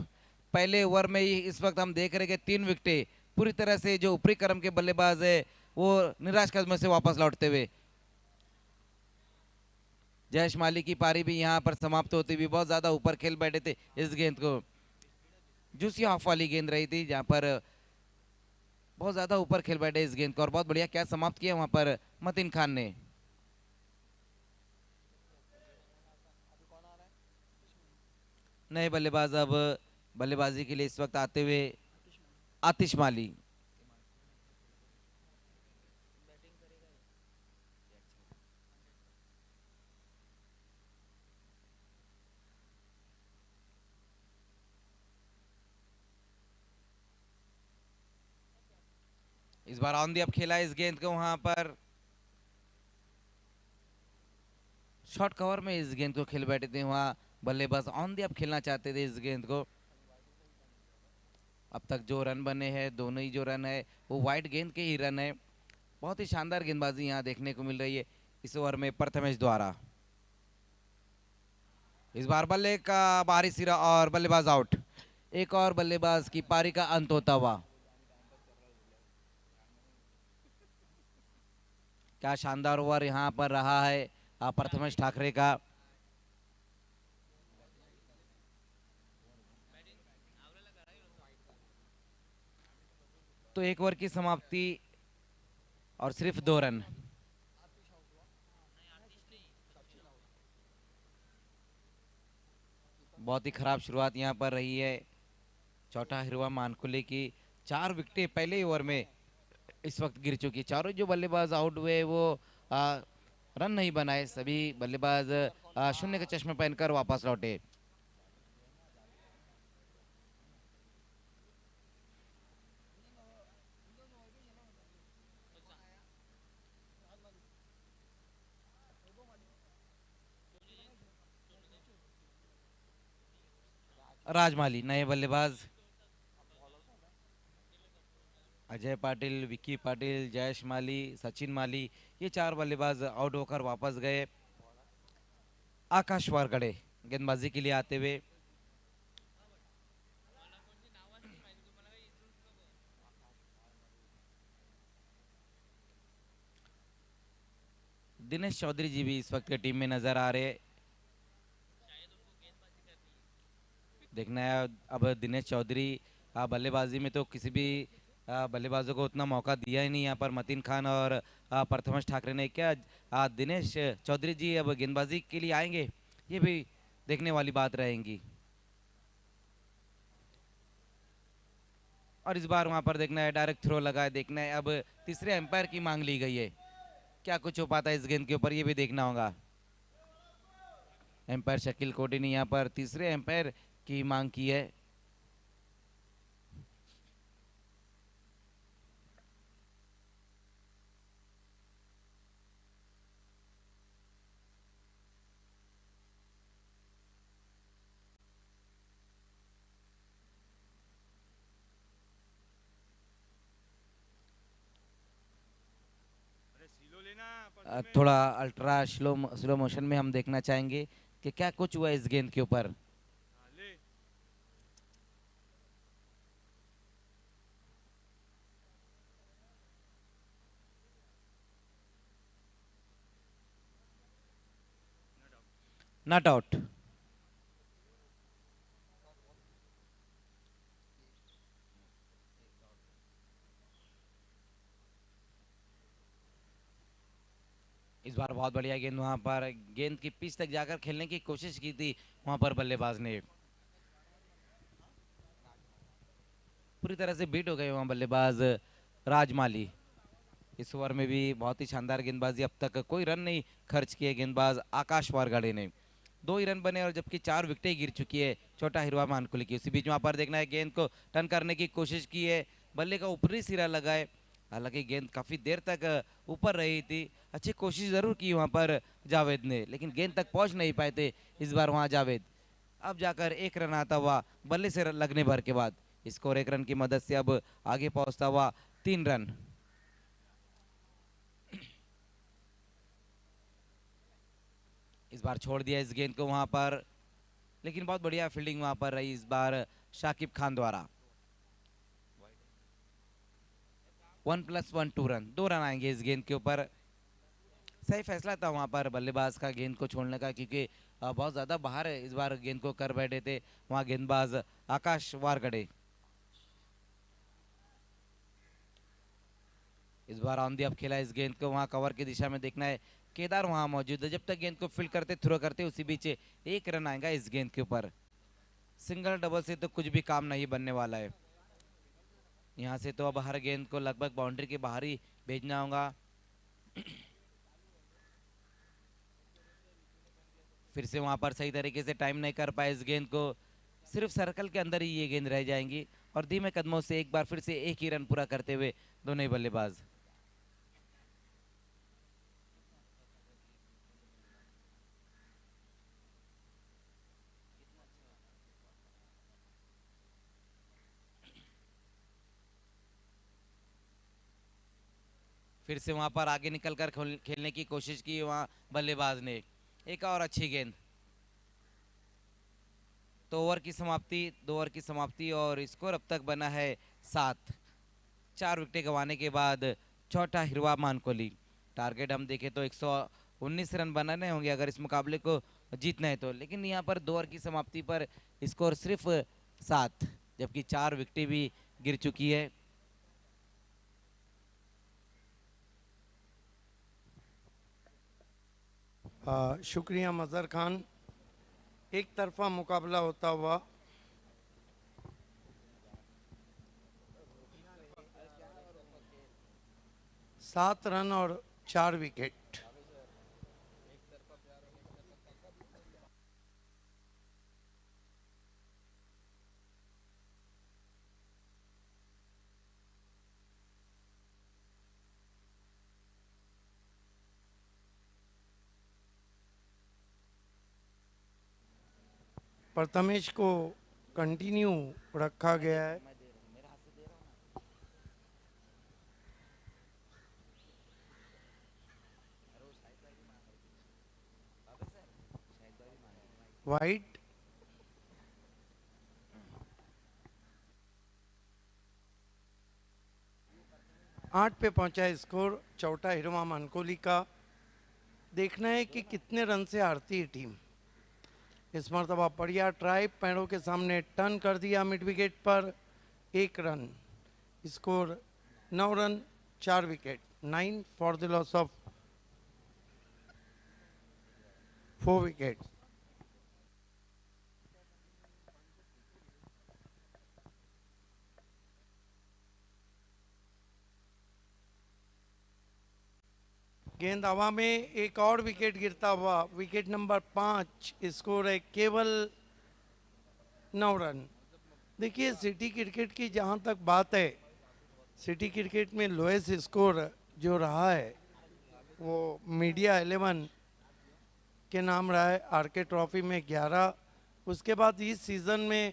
पहले ओवर में ही इस वक्त हम देख रहे हैं कि 3 विकेटें पूरी तरह से जो ऊपरी क्रम के बल्लेबाज है वो निराश कदमों से वापस लौटते हुए। जयेश माली की पारी भी यहाँ पर समाप्त होती हुई बहुत ज्यादा ऊपर खेल बैठे थे इस गेंद को। जूसी ऑफ वाली गेंद रही थी जहां पर बहुत ज्यादा ऊपर खेल बैठे इस गेंद को और बहुत बढ़िया क्या समाप्त किया वहां पर मतीन खान ने। नए बल्लेबाज अब बल्लेबाजी के लिए इस वक्त आते हुए आतिश माली। इस बार ऑन दी अप खेला इस गेंद को वहां पर। शॉर्ट कवर में इस गेंद को खेल बैठे थे वहां बल्लेबाज ऑन दी अप खेलना चाहते थे इस गेंद को। अब तक जो रन बने हैं दोनों ही जो रन है वो वाइड गेंद के ही रन है। बहुत ही शानदार गेंदबाजी यहाँ देखने को मिल रही है इस ओवर में प्रथमेश द्वारा। इस बार बल्ले का बाहरी सिरा और बल्लेबाज आउट। एक और बल्लेबाज की पारी का अंत होता हुआ। क्या शानदार ओवर यहाँ पर रहा है प्रथमेश ठाकरे का। तो एक ओवर की समाप्ति और सिर्फ 2 रन। बहुत ही खराब शुरुआत यहाँ पर रही है छोटा हिरवा मानकुली की। 4 विकेटें पहले ओवर में इस वक्त गिर चुकी। चारों जो बल्लेबाज आउट हुए वो रन नहीं बनाए। सभी बल्लेबाज शून्य के चश्मे पहनकर वापस लौटे। राजमाली नए बल्लेबाज। अजय पाटिल, विक्की पाटिल, जयेश माली, सचिन माली ये 4 बल्लेबाज आउट होकर वापस गए। आकाश वारगड़े गेंदबाजी के लिए आते हुए। दिनेश चौधरी जी भी इस वक्त टीम में नजर आ रहे। देखना है अब दिनेश चौधरी बल्लेबाजी में तो किसी भी बल्लेबाजों को उतना मौका दिया ही नहीं यहाँ पर मतीन खान और प्रथमेश ठाकरे ने। क्या दिनेश चौधरी जी अब गेंदबाजी के लिए आएंगे, ये भी देखने वाली बात रहेगी। और इस बार वहां पर देखना है, डायरेक्ट थ्रो लगा है, देखना है अब तीसरे एम्पायर की मांग ली गई है, क्या कुछ हो पाता है इस गेंद के ऊपर, ये भी देखना होगा। एम्पायर शकील कोटी ने यहाँ पर तीसरे एम्पायर की मांग की है। थोड़ा अल्ट्रा स्लो मोशन में हम देखना चाहेंगे कि क्या कुछ हुआ इस गेंद के ऊपर। Not out. इस बार बहुत बढ़िया गेंद, वहां पर गेंद की पिच तक जाकर खेलने की कोशिश की थी वहां पर बल्लेबाज ने, पूरी तरह से बीट हो गए वहां बल्लेबाज राजमाली। इस ओवर में भी बहुत ही शानदार गेंदबाजी, अब तक कोई रन नहीं खर्च किए गेंदबाज आकाश वारगाड़े ने, 2 ही रन बने और जबकि 4 विकेटें गिर चुकी है छोटा हिरवा मानकुली की। उसी बीच वहां पर देखना है गेंद को टर्न करने की कोशिश की है, बल्ले का ऊपरी सिरा लगा है, हालांकि गेंद काफी देर तक ऊपर रही थी, अच्छी कोशिश जरूर की वहां पर जावेद ने, लेकिन गेंद तक पहुंच नहीं पाए थे इस बार वहां जावेद। अब जाकर 1 रन आता हुआ बल्ले से लगने भर के बाद, स्कोर 1 रन की मदद से अब आगे पहुंचता हुआ 3 रन। इस बार छोड़ दिया इस गेंद को वहां पर, लेकिन बहुत बढ़िया फील्डिंग वहां पर रही इस बार शाकिब खान द्वारा। 1+1 2 रन, 2 रन आएंगे इस गेंद के ऊपर। सही फैसला था वहां पर बल्लेबाज का गेंद को छोड़ने का, क्योंकि बहुत ज्यादा बाहर इस बार गेंद को कर बैठे थे वहां गेंदबाज आकाश वारगड़े। इस बार ऑन दी अप खेला इस गेंद को, वहां कवर की दिशा में देखना है, केदार वहां मौजूद है, जब तक गेंद को फील्ड करते थ्रो करते उसी बीच 1 रन आएगा इस गेंद के ऊपर। सिंगल डबल से तो कुछ भी काम नहीं बनने वाला है, यहाँ से तो अब हर गेंद को लगभग बाउंड्री के बाहर ही भेजना होगा। फिर से वहां पर सही तरीके से टाइम नहीं कर पाए इस गेंद को, सिर्फ सर्कल के अंदर ही ये गेंद रह जाएंगी और धीमे कदमों से एक बार फिर से 1 ही रन पूरा करते हुए दोनों ही बल्लेबाज। फिर से वहां पर आगे निकलकर खेलने की कोशिश की वहां बल्लेबाज ने, एक और अच्छी गेंद। तो ओवर की समाप्ति, 2 ओवर की समाप्ति और स्कोर अब तक बना है 7। 4 विकेटें गंवाने के बाद छोटा हिरवा मानकोली। टारगेट हम देखें तो 119 रन बनाने होंगे अगर इस मुकाबले को जीतना है तो, लेकिन यहाँ पर 2 ओवर की समाप्ति पर स्कोर सिर्फ 7, जबकि 4 विकेटें भी गिर चुकी है। शुक्रिया मजहर खान। एक तरफा मुकाबला होता हुआ सात रन और 4 विकेट। प्रथमेश को कंटिन्यू रखा गया है। वाइट आठ पे पहुंचा है स्कोर चौटा हिरवा मानकोली का। देखना है कि कितने रन से हारती है टीम। इस मरतबा बढ़िया ट्राई, पैरों के सामने टर्न कर दिया मिड विकेट पर, 1 run. Score 9 run 4 wicket, 9 for the loss of 4 wicket. गेंद हवा में, एक और विकेट गिरता हुआ, विकेट नंबर 5, स्कोर है केवल 9 रन। देखिए सिटी क्रिकेट की जहां तक बात है, सिटी क्रिकेट में लोएस्ट स्कोर जो रहा है वो मीडिया 11 के नाम रहा है, आरके ट्रॉफी में 11। उसके बाद इस सीज़न में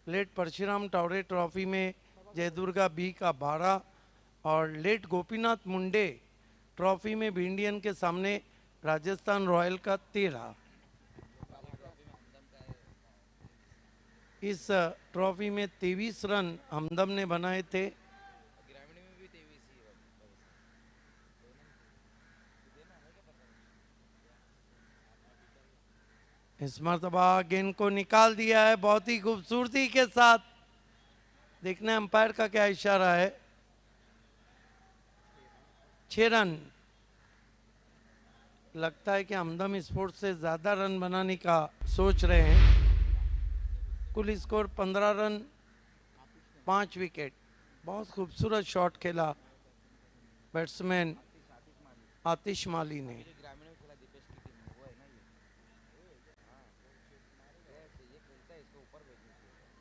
लेट परशुराम टावरे ट्रॉफी में जयदुर्गा बी का 12 और लेट गोपीनाथ मुंडे ट्रॉफी में भी इंडियन के सामने राजस्थान रॉयल का 13। इस ट्रॉफी में 23 रन हमदम ने बनाए थे। इस मरतबा गेंद को निकाल दिया है बहुत ही खूबसूरती के साथ। देखना अंपायर का क्या इशारा है। 6 रन। लगता है कि हमदम स्पोर्ट्स से ज्यादा रन बनाने का सोच रहे हैं। कुल स्कोर 15 रन 5 विकेट। बहुत खूबसूरत शॉट खेला बैट्समैन आतिश माली ने।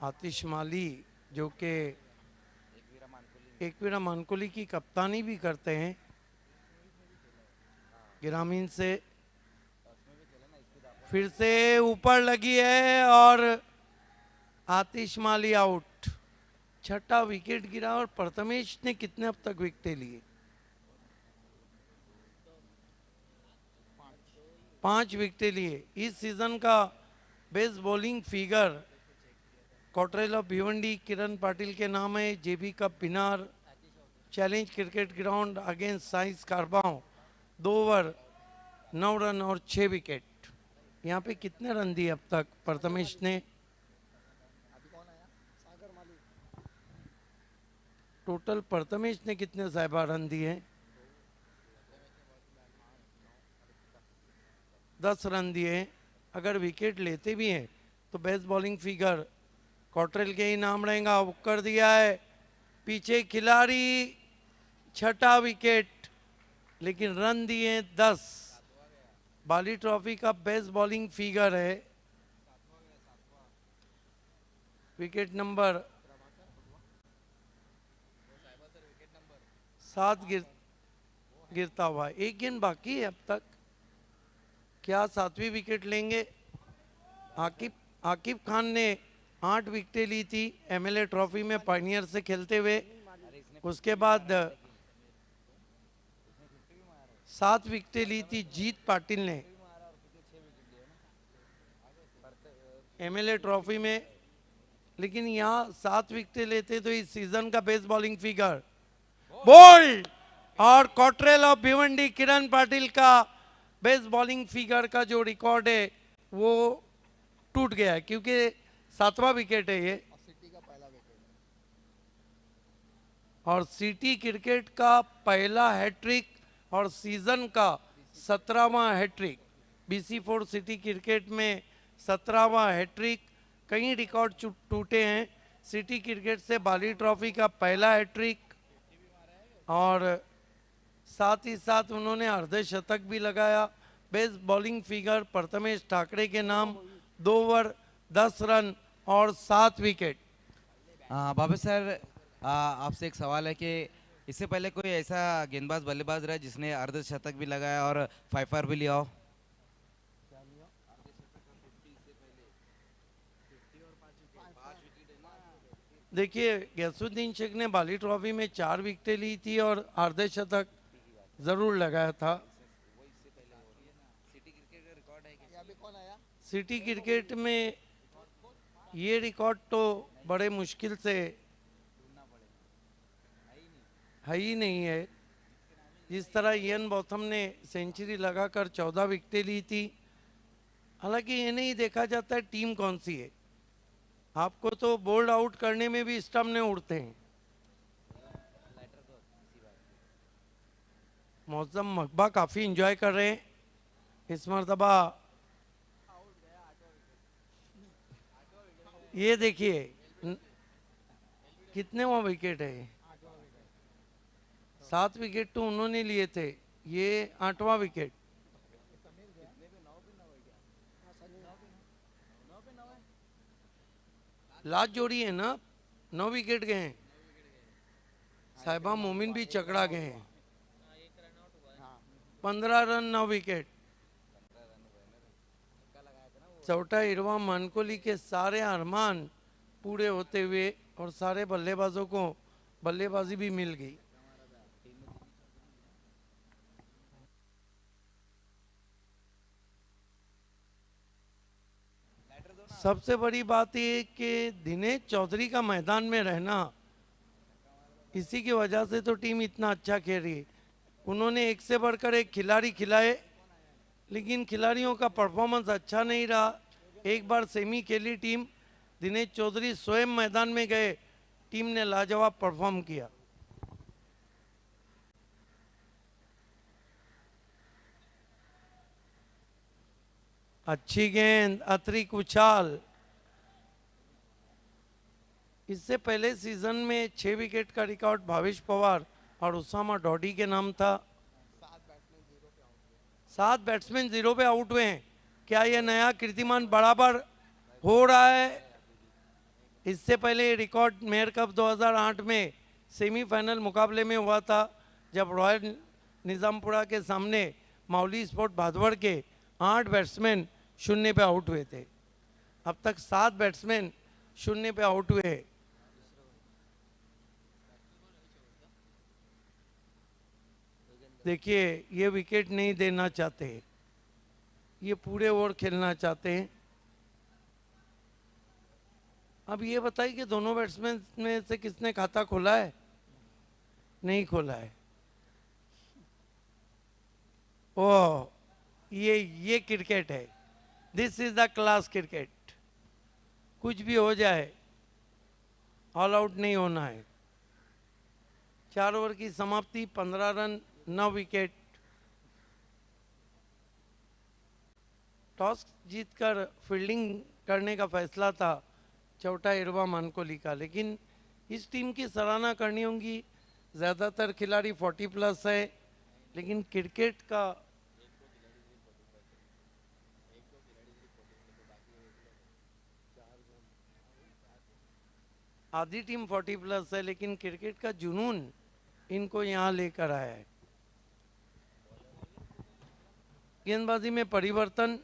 आतिश माली जो कि एकवीरा मानकोली की कप्तानी भी करते हैं ग्रामीण से। फिर से ऊपर लगी है और आतिश माली आउट। छठा विकेट गिरा और प्रथमेश ने कितने अब तक विकेट लिए? 5 विकेट लिए। इस सीजन का best bowling figure Cottrell of Bhiwandi Kiran Patil के नाम है। जेबी कप बिनार चैलेंज क्रिकेट ग्राउंड अगेंस्ट साइंस कारबाओ 2 ओवर 9 रन और 6 विकेट। यहाँ पे कितने रन दिए अब तक प्रथमेश ने? टोटल प्रथमेश ने कितने साहिबा रन दिए? 10 रन दिए। अगर विकेट लेते भी हैं तो बेस्ट बॉलिंग फिगर कॉटरेल के ही नाम रहेगा। वो कर दिया है पीछे खिलाड़ी, छठा विकेट, लेकिन रन दिए 10। बाली ट्रॉफी का बेस्ट बॉलिंग फिगर है। विकेट नंबर 7 गिरता हुआ। एक गेंद बाकी है अब तक। क्या 7वीं विकेट लेंगे? आकिब खान ने 8 विकेटें ली थी एमएलए ट्रॉफी में पायनियर से खेलते हुए। उसके बाद 7 विकेटें ली थी जीत पाटिल ने एमएलए ट्रॉफी में। लेकिन यहाँ 7 विकेटें लेते तो इस सीजन का बेस्ट बॉलिंग फिगर बोल्ड। और कॉटरेल ऑफ भिवंडी किरण पाटिल का बेस्ट बॉलिंग फिगर का जो रिकॉर्ड है वो टूट गया है, क्योंकि 7वां विकेट है ये। सिटी का पहला विकेट और सिटी क्रिकेट का पहला हैट्रिक और सीजन का 17वां हैट्रिक। BC4 सिटी क्रिकेट में 17वां हैट्रिक। कई रिकॉर्ड टूटे हैं। सिटी क्रिकेट से बाली ट्रॉफी का पहला हैट्रिक और साथ ही साथ उन्होंने अर्धशतक भी लगाया। Best bowling figure Prathamesh Thackeray के नाम 2 ओवर 10 रन और 7 विकेट। बाबा सर, आपसे एक सवाल है कि इससे पहले कोई ऐसा गेंदबाज बल्लेबाज रहा जिसने अर्धशतक भी लगाया और 5 भी लिया हो? देखिए गैसुद्दीन शेख ने बाली ट्रॉफी में 4 विकेटें ली थी और अर्धशतक जरूर लगाया था। अभी कौन आया? सिटी क्रिकेट में ये रिकॉर्ड तो बड़े मुश्किल से है ही नहीं है। जिस तरह इयन बॉथम ने सेंचुरी लगाकर 14 विकेटें ली थी। हालांकि ये नहीं देखा जाता है टीम कौन सी है। आपको तो बोल्ड आउट करने में भी स्टंप नहीं उड़ते हैं। मौसम मकबा काफ़ी इंजॉय कर रहे हैं इस मरतबा। ये देखिए कितने वहाँ विकेट है, 7 विकेट तो उन्होंने लिए थे, ये 8वां विकेट। लास्ट जोड़ी है ना, 9 विकेट गए हैं। साहिबा मोमिन भी चकड़ा गए हैं। 15 रन 9 विकेट। चौटा इरवा मानकोली के सारे अरमान पूरे होते हुए और सारे बल्लेबाजों को बल्लेबाजी भी मिल गई। सबसे बड़ी बात ये कि दिनेश चौधरी का मैदान में रहना, इसी की वजह से तो टीम इतना अच्छा खेल रही है। उन्होंने एक से बढ़कर एक खिलाड़ी खिलाए, लेकिन खिलाड़ियों का परफॉर्मेंस अच्छा नहीं रहा। एक बार सेमी खेली टीम, दिनेश चौधरी स्वयं मैदान में गए, टीम ने लाजवाब परफॉर्म किया। अच्छी गेंद, अतिरिक्त उछाल। इससे पहले सीजन में 6 विकेट का रिकॉर्ड भावेश पवार और उसामा डॉडी के नाम था। 7 बैट्समैन 0 पे आउट हुए हैं। क्या यह नया कीर्तिमान बराबर हो रहा है? इससे पहले रिकॉर्ड मेयर कप 2008 में सेमीफाइनल मुकाबले में हुआ था, जब रॉयल निजामपुरा के सामने माउली स्पोर्ट भादवड़ के 8 बैट्समैन 0 पे आउट हुए थे। अब तक 7 बैट्समैन 0 पे आउट हुए। देखिए ये विकेट नहीं देना चाहते, ये पूरे ओवर खेलना चाहते हैं। अब ये बताइए कि दोनों बैट्समैन में से किसने खाता खोला है? नहीं खोला है। ओह, ये क्रिकेट है। This is the class cricket. कुछ भी हो जाए, ऑल आउट नहीं होना है। 4 ओवर की समाप्ति, 15 रन 9 विकेट। टॉस जीतकर फील्डिंग करने का फैसला था चौटा इरवा मानकोली का, लेकिन इस टीम की सराहना करनी होगी। ज़्यादातर खिलाड़ी 40+ है, लेकिन क्रिकेट का आधी टीम 40+ है, लेकिन क्रिकेट का जुनून इनको यहाँ लेकर आया है। गेंदबाजी में परिवर्तन।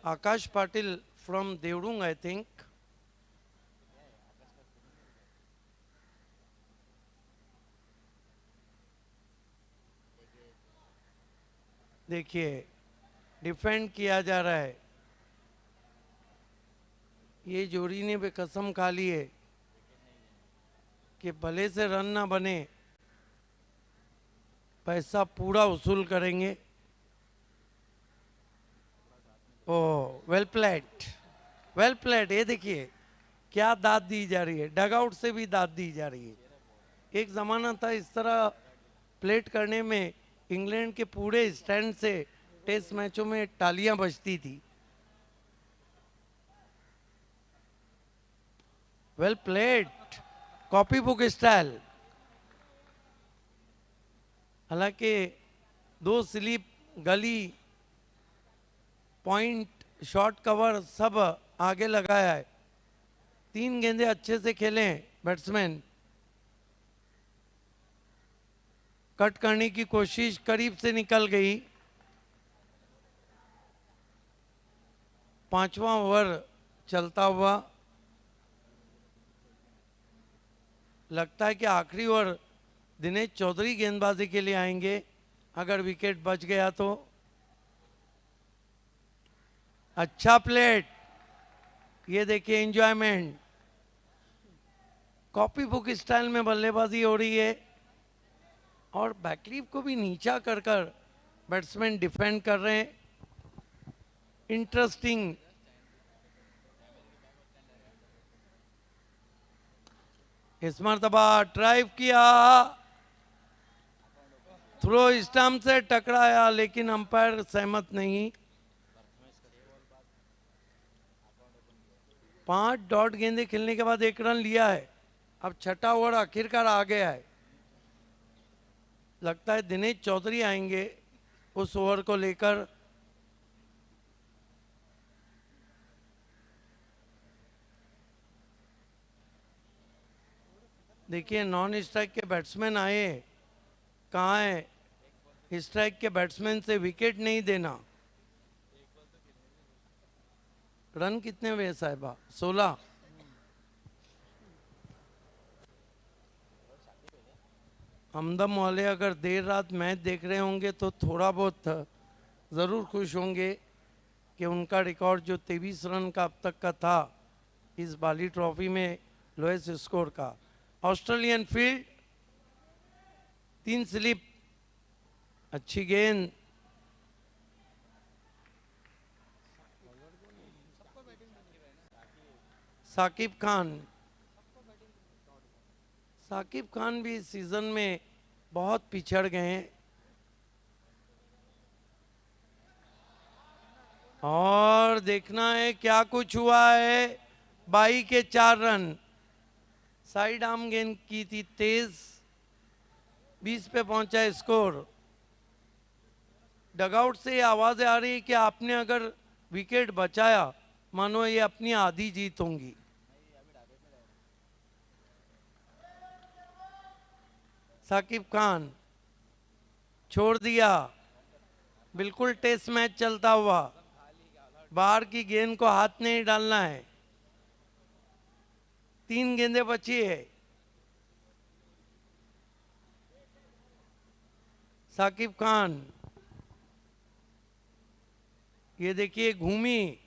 आकाश पाटिल फ्रॉम देवडुंग, आई थिंक। देखिए डिफेंड किया जा रहा है। ये जोड़ी ने भी कसम खा ली है कि भले से रन ना बने, पैसा पूरा वसूल करेंगे। ओह, वेल प्लेड, वेल प्लेड। ये देखिए क्या दाद दी जा रही है, डग आउट से भी दाद दी जा रही है। एक ज़माना था इस तरह प्लेट करने में इंग्लैंड के पूरे स्टैंड से टेस्ट मैचों में तालियां बजती थी। Well played, copy book style. हालांकि 2 स्लिप, गली, पॉइंट, शॉर्ट कवर सब आगे लगाया है। 3 गेंदे अच्छे से खेले बैट्समैन। कट करने की कोशिश करीब से निकल गई। 5वां ओवर चलता हुआ। लगता है कि आखिरी ओवर दिनेश चौधरी गेंदबाजी के लिए आएंगे, अगर विकेट बच गया तो। अच्छा प्लेट, ये देखिए एंजॉयमेंट, कॉपी बुक स्टाइल में बल्लेबाजी हो रही है और बैकलीफ को भी नीचा कर कर बैट्समैन डिफेंड कर रहे हैं। इंटरेस्टिंग। इस मरतबा ड्राइव किया, थ्रो स्टंप से टकराया लेकिन अंपायर सहमत नहीं। 5 डॉट गेंदे खेलने के बाद 1 रन लिया है। अब छठा ओवर आखिरकार आ गया है। लगता है दिनेश चौधरी आएंगे उस ओवर को लेकर। देखिए नॉन स्ट्राइक के बैट्समैन आए, कहाँ है स्ट्राइक के बैट्समैन से विकेट नहीं देना। रन कितने हुए साहिबा? 16। हमदम वाले अगर देर रात मैच देख रहे होंगे तो थोड़ा बहुत ज़रूर खुश होंगे कि उनका रिकॉर्ड जो 23 रन का अब तक का था इस बाली ट्रॉफी में लोएस्ट स्कोर का। ऑस्ट्रेलियन फील्ड, 3 स्लिप, अच्छी गेंद। साकिब खान, साकिब खान भी इस सीजन में बहुत पिछड़ गए हैं और देखना है क्या कुछ हुआ है। 22 के 4 रन, साइड आर्म गेंद की थी तेज, 20 पे पहुंचा स्कोर। डगआउट से ये आवाजें आ रही है कि आपने अगर विकेट बचाया मानो ये अपनी आधी जीत होंगी। साकिब खान छोड़ दिया, बिल्कुल टेस्ट मैच चलता हुआ, बाहर की गेंद को हाथ नहीं डालना है। 3 गेंदें बची है। साकिब खान, ये देखिए घूमी,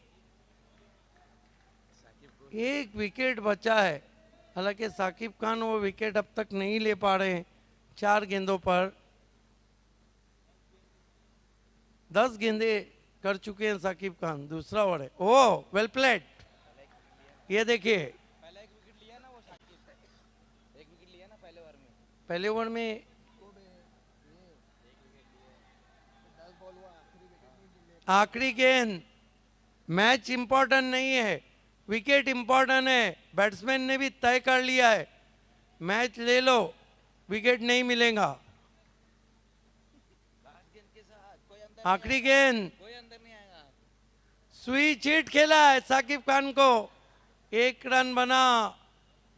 1 विकेट बचा है। हालांकि साकिब खान वो विकेट अब तक नहीं ले पा रहे हैं 4 गेंदों पर। 10 गेंदे कर चुके हैं साकिब खान। दूसरा ओवर है। ओह वेल प्लेड। ये देखिए पहले ओवर में आखिरी गेंद। मैच इंपॉर्टेंट नहीं है, विकेट इंपॉर्टेंट है। बैट्समैन ने भी तय कर लिया है मैच ले लो, विकेट नहीं मिलेगा। आखिरी गेंद, स्विच हिट खेला है साकिब खान को, 1 रन बना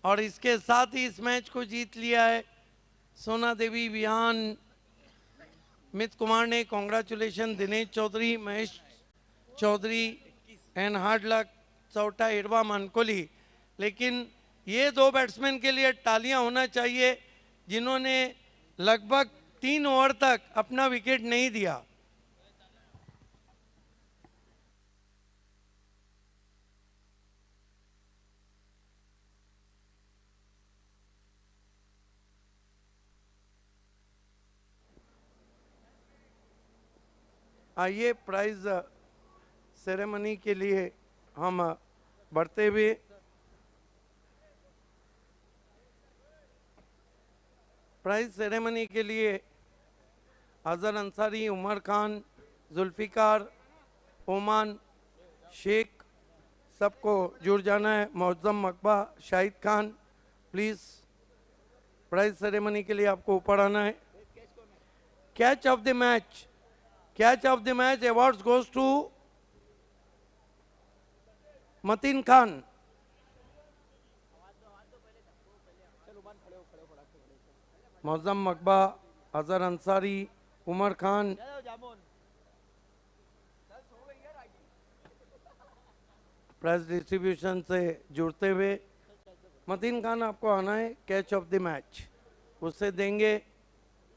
और इसके साथ ही इस मैच को जीत लिया है सोना देवी विहान। मित कुमार ने congratulation Dinesh Chaudhary, Mahesh Chaudhary and hard luck चौटा इरवा मनकोली। लेकिन ये 2 बैट्समैन के लिए तालियां होना चाहिए जिन्होंने लगभग 3 ओवर तक अपना विकेट नहीं दिया। आइए प्राइज सेरेमनी के लिए हम बढ़ते हुए प्राइज सेरेमनी के लिए अजहर अंसारी, उमर खान, जुल्फिकार, ओमान शेख सबको जुड़ जाना है। मौजम मकबा, Shahid Khan please prize ceremony के लिए आपको ऊपर आना है। Catch of the match, catch of the match awards goes to Mateen Khan. मौजम मकबा, अजहर अंसारी, उमर खान। प्राइज डिस्ट्रीब्यूशन से जुड़ते हुए मतीन खान आपको आना है। कैच ऑफ द मैच उससे देंगे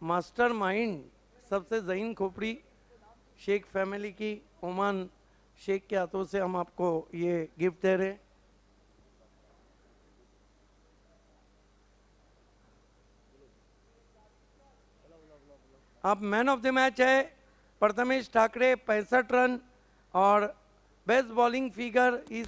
मास्टर माइंड, सबसे ज़हीन खोपड़ी शेख फैमिली की, ओमान शेख के हाथों से हम आपको ये गिफ्ट दे रहे हैं। अब मैन ऑफ द मैच है प्रथमेश ठाकरे 65 रन और बेस्ट बॉलिंग फिगर इस